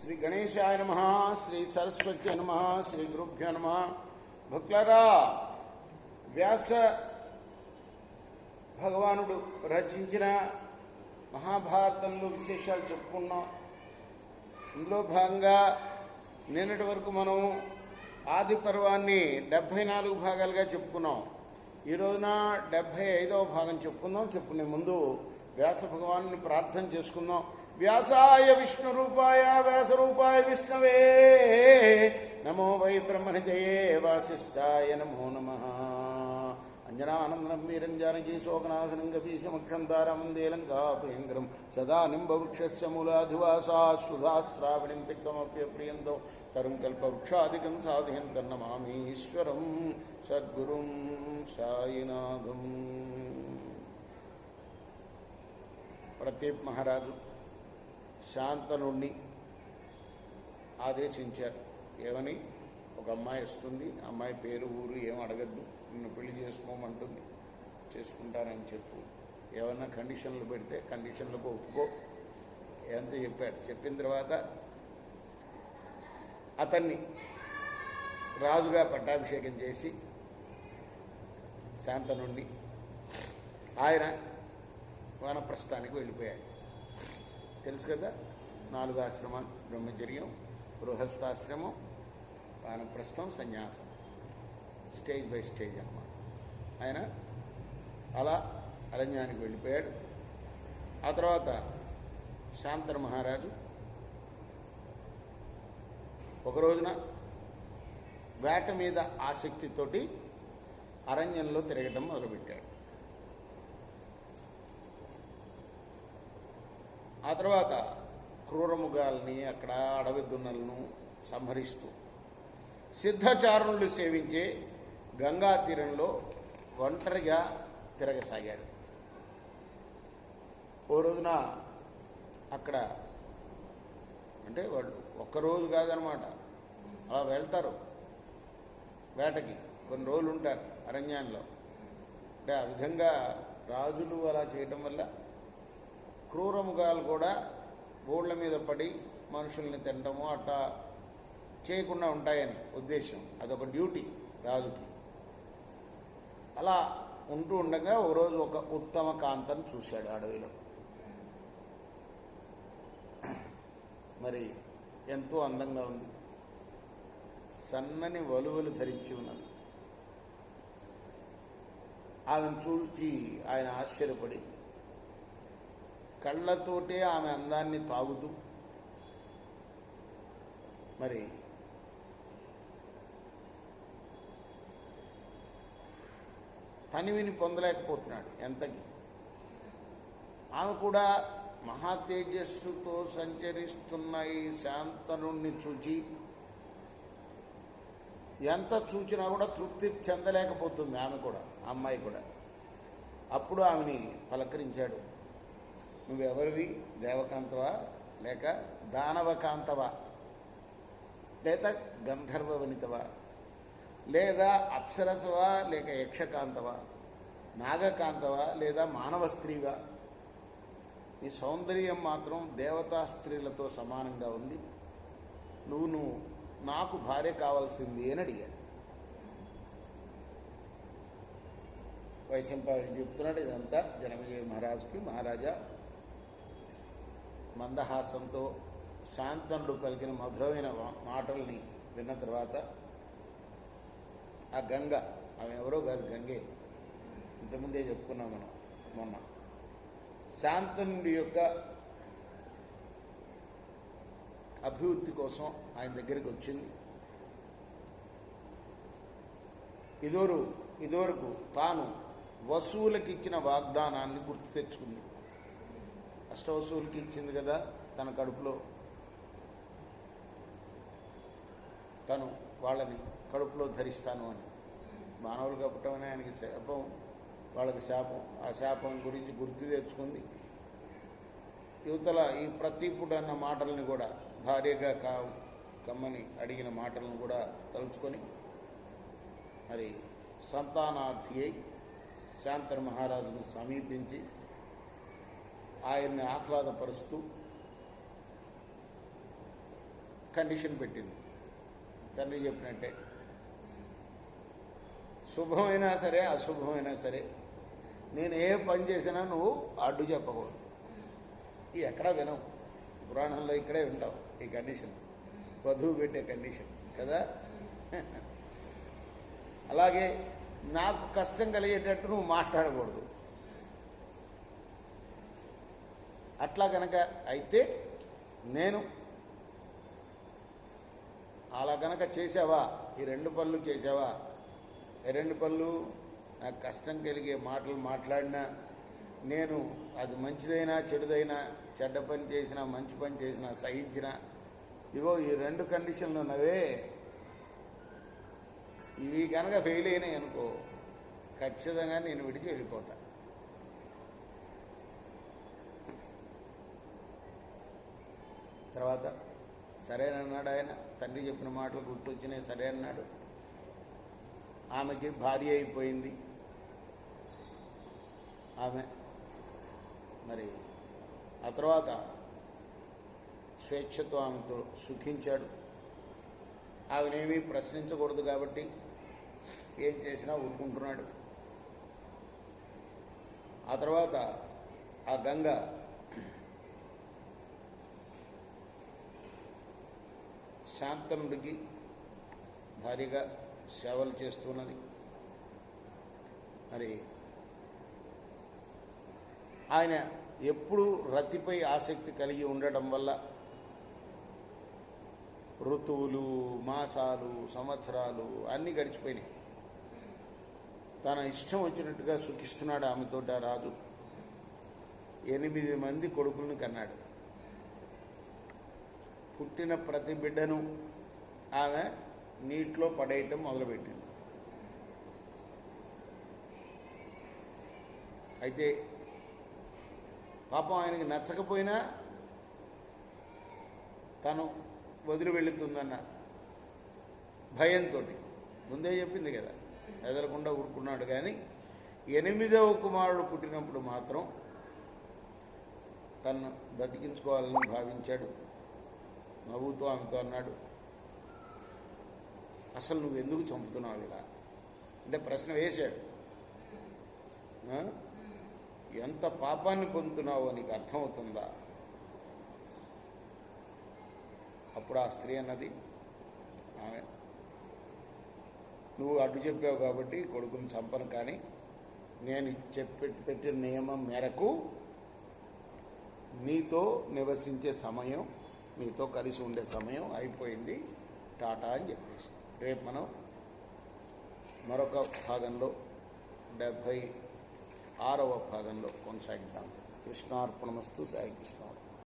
శ్రీ గణేశాయ నమః, శ్రీ సరస్వతి నమః, శ్రీ గురుభ్యో నమః. భక్తులారా, వ్యాస భగవానుడు రచించిన మహాభారతంలో విశేషాలు చెప్పుకున్నాం. ఇందులో భాగంగా నిన్నటి వరకు మనం ఆది పర్వాన్ని 74 భాగాలుగా చెప్పుకున్నాం. ఈ రోజున 75వ భాగం చెప్పుకుందాం. చెప్పుకునే ముందు వ్యాస భగవాను ప్రార్థన చేసుకుందాం. వ్యాసాయ విష్ణు రూపాయ వ్యాస రూపాయ విష్ణవే నమో వై బ్రహ్మనిధయే వాసిష్ఠాయ నమో నమః. అంజనానందనం వీరంజానకీ శోకనాశనం గపీశముఖ్యం తారామందేలంకాపయంకరం సదా నింబవృక్షస్య మూలాధివాసా సుధాశ్రావణిం తిక్తమప్యప్రియంతో తరుం కల్పవృక్షాదికం సాధయంతన్నమామి ఈశ్వరం సద్గురుం సాయినాథం. ప్రతీప్ మహారాజు శాంతనుణ్ణి ఆదేశించారు. ఏమని? ఒక అమ్మాయి వస్తుంది, అమ్మాయి పేరు ఊరు ఏం అడగద్దు, నిన్ను పెళ్లి చేసుకోమంటుంది, చేసుకుంటానని చెప్పు. ఏమన్నా కండిషన్లు పెడితే కండిషన్లకు ఒప్పుకో ఎంత చెప్పాడు. చెప్పిన తర్వాత అతన్ని రాజుగా పట్టాభిషేకం చేసి శాంతనుణ్ణి ఆయన వానప్రస్థానికి వెళ్ళిపోయాడు. తెలుసు కదా, 4 ఆశ్రమాలు: బ్రహ్మచర్యం, గృహస్థాశ్రమం, వానప్రస్థం, సన్యాసం. స్టేజ్ బై స్టేజ్ అన్నమాట. ఆయన అలా అరణ్యానికి వెళ్ళిపోయాడు. ఆ తర్వాత శాంతను మహారాజు ఒక రోజున వేట మీద ఆసక్తితోటి అరణ్యంలో తిరగటం మొదలుపెట్టాడు. ఆ తర్వాత క్రూరముగాల్ని, అక్కడ అడవి దున్నలను సంహరిస్తూ సిద్ధచారుణులు సేవించే గంగా తీరంలో ఒంటరిగా తిరగసాగాడు. ఓ రోజున అక్కడ అంటే వాళ్ళు ఒక్కరోజు కాదనమాట, అలా వెళ్తారు వేటకి, కొన్ని రోజులు ఉంటారు అరణ్యంలో. అంటే ఆ విధంగా రాజులు అలా చేయటం వల్ల క్రూరముగాలు కూడా గోళ్ల మీద పడి మనుషుల్ని తినటము అట్లా చేయకుండా ఉంటాయని ఉద్దేశం. అదొక డ్యూటీ రాజుకి. అలా ఉంటూ ఉండగా ఒకరోజు ఒక ఉత్తమ కాంతను చూశాడు అడవిలో. మరి ఎంతో అందంగా ఉంది, సన్నని వలువలు ధరించి ఉన్నది. ఆమెను చూచి ఆయన ఆశ్చర్యపడి కళ్ళతోటే ఆమె అందాన్ని తాగుతూ మరి తనివిని పొందలేకపోతున్నాడు ఎంతకి. ఆమె కూడా మహా తేజస్సుతో సంచరిస్తున్న ఈ శాంతనుణ్ణి చూచి ఎంత చూచినా కూడా తృప్తి చెందలేకపోతుంది ఆమె కూడా, ఆ అమ్మాయి కూడా. అప్పుడు ఆమెని పలకరించాడు. నువ్వెవరివి? దేవకాంతవా లేక దానవకాంతవా లేదా గంధర్వ వనితవా లేదా అప్సరసవా లేక యక్షకాంతవా, నాగకాంతవా లేదా మానవ స్త్రీవా? నీ సౌందర్యం మాత్రం దేవతా స్త్రీలతో సమానంగా ఉంది. నువ్వు నాకు భార్య కావాల్సింది అని అడిగాడు. వైశంపాయనుడు చెప్తున్నాడు ఇదంతా జనమేజయ మహారాజుకి. మహారాజా మందహాసంతో శాంతనుడు పలికిన మధురమైన మాటల్ని విన్న తర్వాత ఆ గంగ, ఆమె ఎవరో కాదు, గంగే, ఇంతకుముందే చెప్పుకున్నాం మనం మొన్న. శాంతనుడి యొక్క అభివృద్ధి కోసం ఆయన దగ్గరికి వచ్చింది. ఇదివరకు తాను వసువులకి ఇచ్చిన వాగ్దానాన్ని గుర్తు తెచ్చుకుంది. అష్టవసువులకి ఇచ్చింది కదా, తన కడుపులో తను వాళ్ళని కడుపులో ధరిస్తాను అని. మానవులుగా పుట్టమని ఆయనకి శాపం, వాళ్ళకి శాపం. ఆ శాపం గురించి గుర్తు తెచ్చుకుంది. యువతల ఈ ప్రతీపుడు అన్న మాటల్ని కూడా, భార్యగా కమ్మని అడిగిన మాటలను కూడా తలుచుకొని మరి సంతానార్థి అయి శాంతను మహారాజును సమీపించి ఆయన్ని ఆహ్లాదపరుస్తూ కండిషన్ పెట్టింది. తండ్రి చెప్పినట్టే శుభమైనా సరే అశుభమైనా సరే నేను ఏ పని చేసినా నువ్వు అడ్డు చెప్పకూడదు. ఇది ఎక్కడా వినవు, పురాణంలో ఇక్కడే వింటావు ఈ కండిషన్, వధువు పెట్టే కండిషన్ కదా. అలాగే నాకు కష్టం కలిగేటట్టు నువ్వు మాట్లాడకూడదు. అట్లా కనుక అయితే నేను అలా కనుక చేసావా, ఈ 2 పనులు చేసావా, ఈ 2 పనులు నాకు కష్టం కలిగే మాటలు మాట్లాడినా, నేను అది మంచిదైనా చెడుదైనా, చెడ్డ పని చేసినా మంచి పని చేసినా సహించినా, ఇగో ఈ 2 కండిషన్లు ఉన్నవే, ఇవి కనుక ఫెయిల్ అయినాయి అనుకో ఖచ్చితంగా నేను విడిచి వెళ్ళిపోతా. తర్వాత సరేనన్నాడు ఆయన. తండ్రి చెప్పిన మాటలు గుర్తొచ్చినాయి, సరే అన్నాడు. ఆమెకి భార్య అయిపోయింది. ఆమె మరి ఆ తర్వాత స్వేచ్ఛతో ఆమెతో సుఖించాడు. ఆమెనేమీ ప్రశ్నించకూడదు కాబట్టి ఏం చేసినా ఊరుకుంటున్నాడు. ఆ తర్వాత ఆ గంగ శాంతనుడికి భారీగా సేవలు చేస్తున్నది. మరి ఆయన ఎప్పుడు రతిపై ఆసక్తి కలిగి ఉండటం వల్ల ఋతువులు, మాసాలు, సంవత్సరాలు అన్నీ గడిచిపోయినాయి. తన ఇష్టం వచ్చినట్టుగా సుఖిస్తున్నాడు ఆమెతోటి. ఆ రాజు 8 మంది కొడుకులను కన్నాడు. పుట్టిన ప్రతి బిడ్డను ఆమె నీటిలో పడేయటం మొదలుపెట్టింది. అయితే పాపం ఆయనకి నచ్చకపోయినా తను వదిలి వెళుతుందన్న భయంతో ముందే చెప్పింది కదా, ఎదలకుండా ఊరుకున్నాడు. కానీ 8వ కుమారుడు పుట్టినప్పుడు మాత్రం తను బతికించుకోవాలని భావించాడు. నవ్వుతూ ఆమెతో అన్నాడు, అసలు నువ్వు ఎందుకు చంపుతున్నావు ఇలా అంటే ప్రశ్న వేశాడు. ఎంత పాపాన్ని పొందుతున్నావో నీకు అర్థమవుతుందా? అప్పుడు ఆ స్త్రీ అన్నది, ఆమె నువ్వు అడ్డు చెప్పావు కాబట్టి కొడుకుని చంపను, కానీ నేను పెట్టిన నియమం మేరకు నీతో నివసించే సమయం, మీతో కలిసి ఉండే సమయం అయిపోయింది, టాటా అని చెప్పేసి. రేపు మనం మరొక భాగంలో 76వ భాగంలో కొనసాగిద్దాం. కృష్ణార్పణమస్తు. సాయి కృష్ణ.